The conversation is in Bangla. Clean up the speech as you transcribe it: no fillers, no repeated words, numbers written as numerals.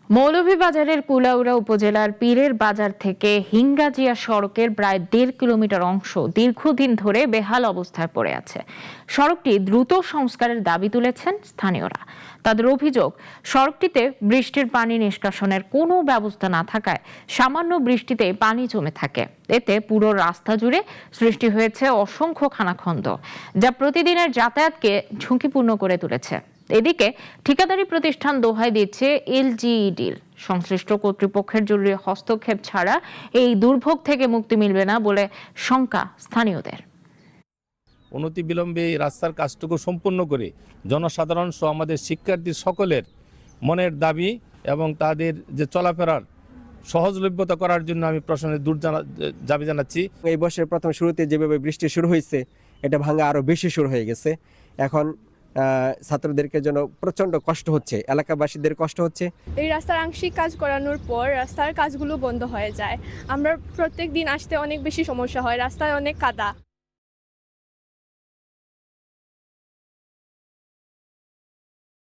মৌলভীবাজারের কুলাউড়া উপজেলার পীরের বাজার থেকে হিঙ্গাজিয়া সড়কের প্রায় ১.৫ কিলোমিটার অংশ দীর্ঘদিন ধরে বেহাল অবস্থায় পড়ে আছে। সড়কটি দ্রুত সংস্কারের দাবি তুলেছেন স্থানীয়রা। তাদের অভিযোগ, সড়কটিতে বৃষ্টির পানি নিষ্কাশনের কোনো ব্যবস্থা না থাকায় সামান্য বৃষ্টিতে পানি জমে থাকে। এতে পুরো রাস্তা জুড়ে সৃষ্টি হয়েছে অসংখ্য খানাখন্দ, যা প্রতিদিনের যাতায়াতকে ঝুঁকিপূর্ণ করে তুলেছে। এদিকে ঠিকাদারি প্রতিষ্ঠান দোহাই দিচ্ছে এলজিইডির। সংশ্লিষ্ট কর্তৃপক্ষের জরুরি হস্তক্ষেপ ছাড়া এই দুর্ভোগ থেকে মুক্তি মিলবে না বলে শঙ্কা স্থানীয়দের। অনতিবিলম্বে এই রাস্তার কাজটুকু সম্পূর্ণ করে জনসাধারণ সহ আমাদের শিক্ষার্থী সকলের মনের দাবি এবং তাদের যে চলাফেরার সহজলভ্যতা করার জন্য আমি প্রশাসনের দাবি জানাচ্ছি। এই বছরের প্রথম শুরুতে যেভাবে বৃষ্টি শুরু হয়েছে, এটা ভাঙা আরও বেশি শুরু হয়ে গেছে। এখন ছাত্রদেরকে জন্য প্রচণ্ড কষ্ট হচ্ছে, এলাকাবাসীদের কষ্ট হচ্ছে। এই রাস্তার আংশিক কাজ করানোর পর রাস্তার কাজগুলো বন্ধ হয়ে যায়। আমরা প্রত্যেক দিন আসতে অনেক বেশি সমস্যা হয়, রাস্তায় অনেক কাদা।